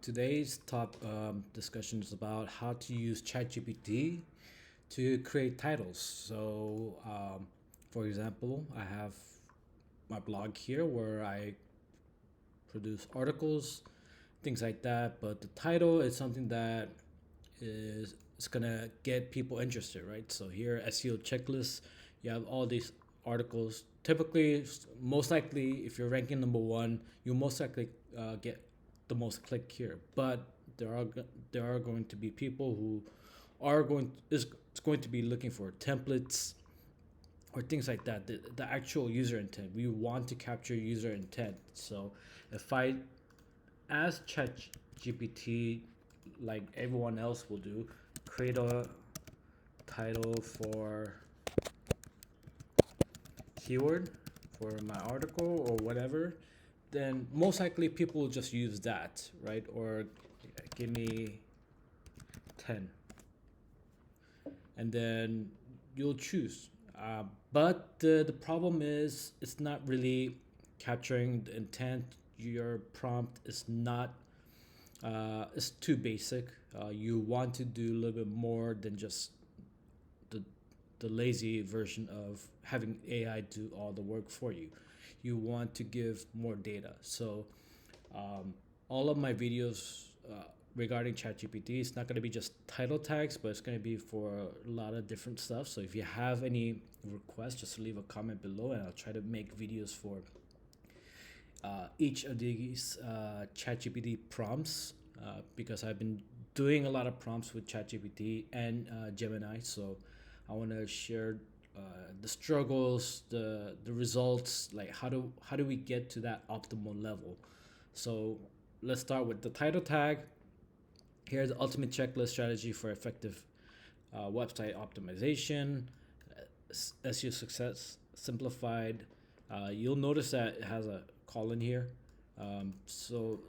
Today's top discussion is about how to use ChatGPT to create titles. For example, I have my blog here where I produce articles, things like that. But the title is something that is gonna get people interested, right? So here, SEO checklist, you have all these articles. Typically, most likely, if you're ranking number one, you most likely get the most click here. But there are going to be people who are going is going to be looking for templates or things like that. The actual user intent. We want to capture user intent. So if I ask ChatGPT, like everyone else will do, create a title for keyword for my article or whatever, then most likely people will just use that, right? Or give me 10, and then you'll choose. But the problem is it's not really capturing the intent. Your prompt is not it's too basic. You want to do a little bit more than just the the lazy version of having AI do all the work for you. You want to give more data. So all of my videos regarding ChatGPT, it's not going to be just title tags, but it's going to be for a lot of different stuff. So if you have any requests, just leave a comment below, and I'll try to make videos for each of these ChatGPT prompts because I've been doing a lot of prompts with ChatGPT and Gemini. So I want to share the struggles, the results, like how do we get to that optimal level. So let's start with the title tag. Here's the ultimate checklist strategy for effective website optimization, SEO success simplified. You'll notice that it has a colon here. So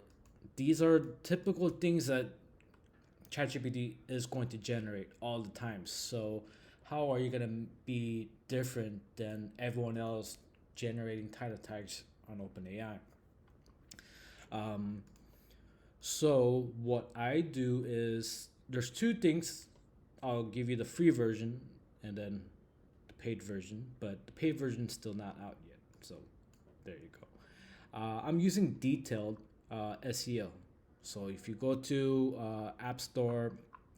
these are typical things that ChatGPT is going to generate all the time. So how are you going to be different than everyone else generating title tags on OpenAI? So what I do is there's two things. I'll give you the free version and then the paid version, but the paid version is still not out yet. So there you go. I'm using detailed SEO. So if you go to App Store,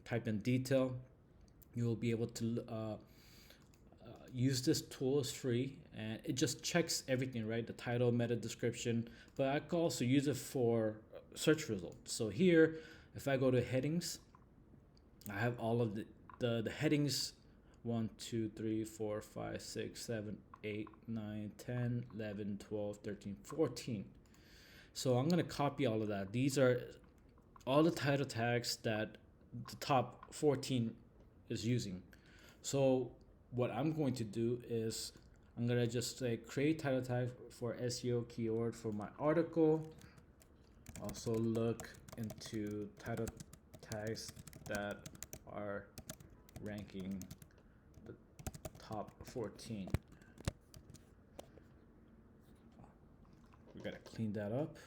type in detail, you will be able to use this tool. It's free and it just checks everything, right? The title, meta description, but I can also use it for search results. So here, if I go to headings, I have all of the headings 1, 2, 3, 4, 5, 6, 7, 8, 9, 10, 11, 12, 13, 14. So I'm going to copy all of that. These are all the title tags that the top 14 is using. So what I'm going to do is I'm going to just say create title tag for SEO keyword for my article. Also look into title tags that are ranking the top 14. We gotta clean that up.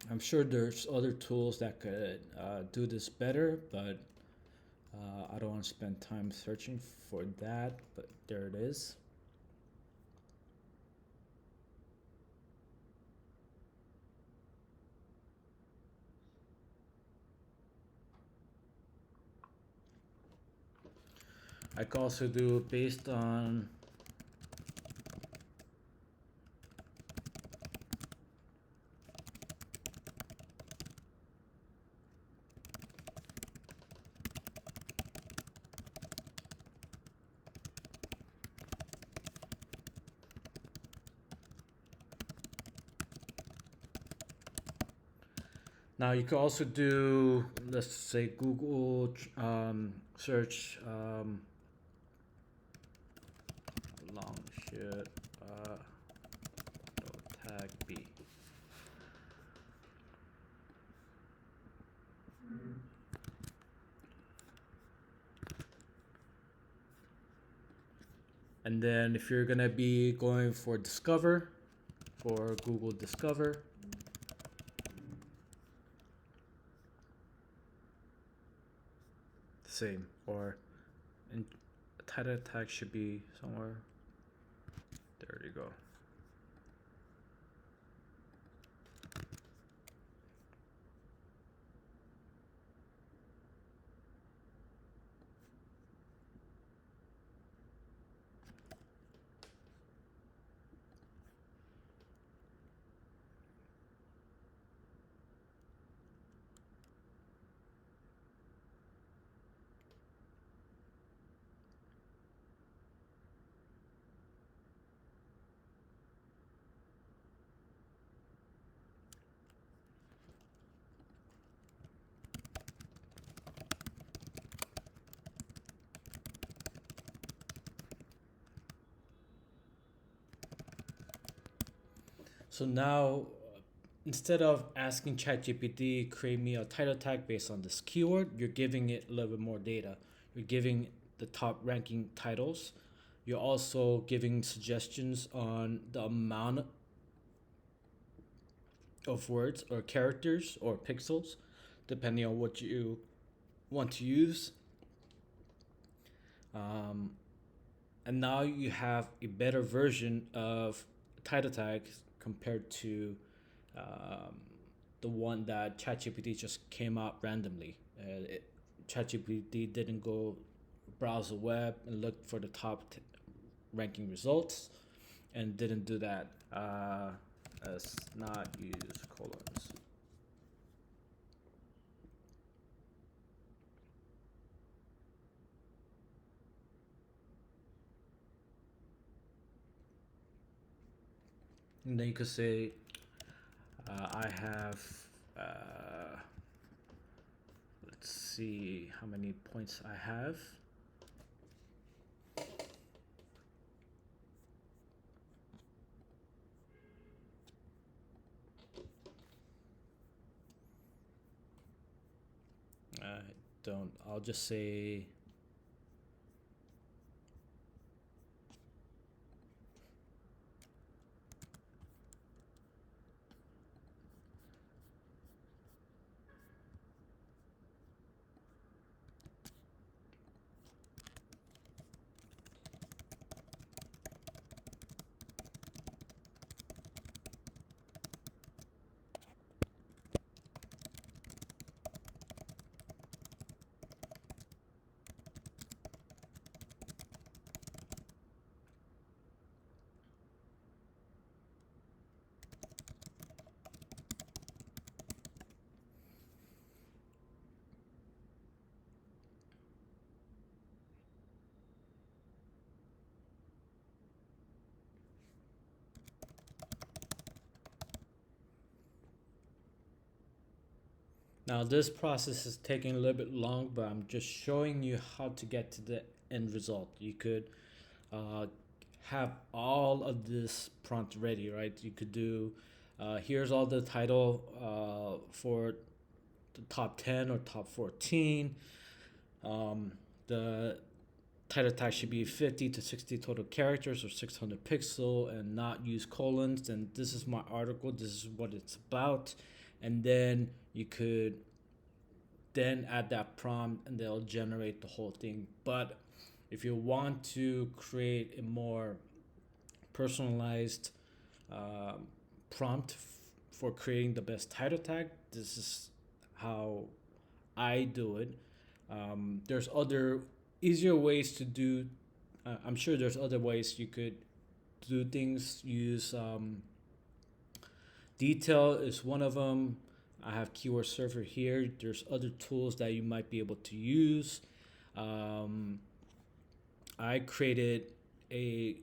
I'm sure there's other tools that could do this better, but I don't want to spend time searching for that, but there it is. I could also do based on now you could also do, let's say, Google search long should tag be. And then if you're gonna be going for Discover, for Google Discover, same. Or and title tag should be somewhere. There you go. So now, instead of asking ChatGPT, create me a title tag based on this keyword, you're giving it a little bit more data. You're giving the top ranking titles. You're also giving suggestions on the amount of words or characters or pixels, depending on what you want to use. Um, and now you have a better version of title tags compared to um, the one that ChatGPT just came out randomly. ChatGPT didn't go browse the web and look for the ranking results, and didn't do that. Let's not use colons. And then you could say, I have, uh, let's see how many points I have. I don't, I'll just say, now this process is taking a little bit long, but I'm just showing you how to get to the end result. You could uh, have all of this prompt ready, right? You could do, here's all the title for the top 10 or top 14. The title tag should be 50 to 60 total characters or 600 pixel and not use colons. And this is my article. This is what it's about. And then you could then add that prompt and they'll generate the whole thing. But if you want to create a more personalized um, prompt for creating the best title tag, this is how I do it. There's other easier ways to do. I'm sure there's other ways you could do things. Use detail is one of them. I have keyword server here. There's other tools that you might be able to use. Um, I created a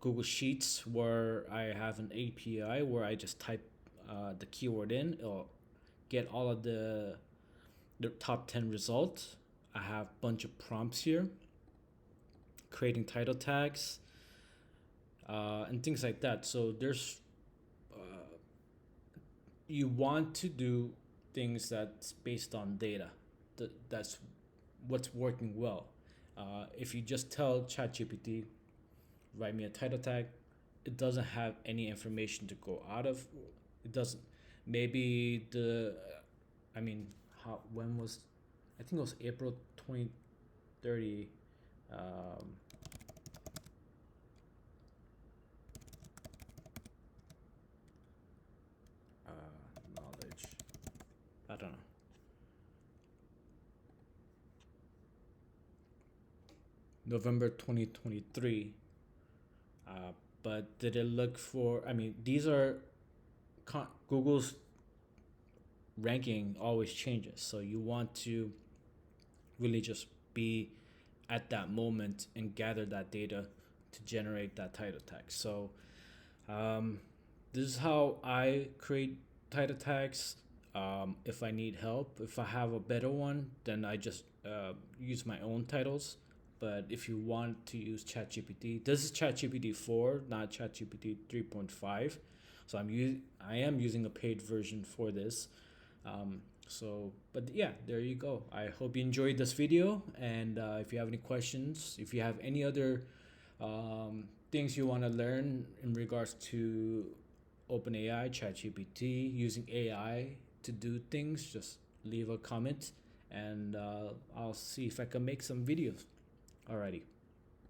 Google Sheets where I have an API where I just type the keyword in. It'll get all of the top 10 results. I have a bunch of prompts here, creating title tags, and things like that. So there's, you want to do things that's based on data. That's what's working well. If you just tell ChatGPT, write me a title tag, it doesn't have any information to go out of. It doesn't. Maybe I mean, when was, I think it was April 2030. Um, Knowledge. I don't know. November 2023. Uh, but did it look for? I mean, these are Google's ranking always changes, so you want to really just be at that moment and gather that data to generate that title tag. So um, this is how I create title tags. If I need help, if I have a better one, then I just use my own titles. But if you want to use ChatGPT, this is ChatGPT 4, not ChatGPT 3.5. So I am using a paid version for this. But yeah, there you go. I hope you enjoyed this video. And if you have any questions, if you have any other things you want to learn in regards to OpenAI, ChatGPT, using AI to do things, just leave a comment and I'll see if I can make some videos. Alrighty.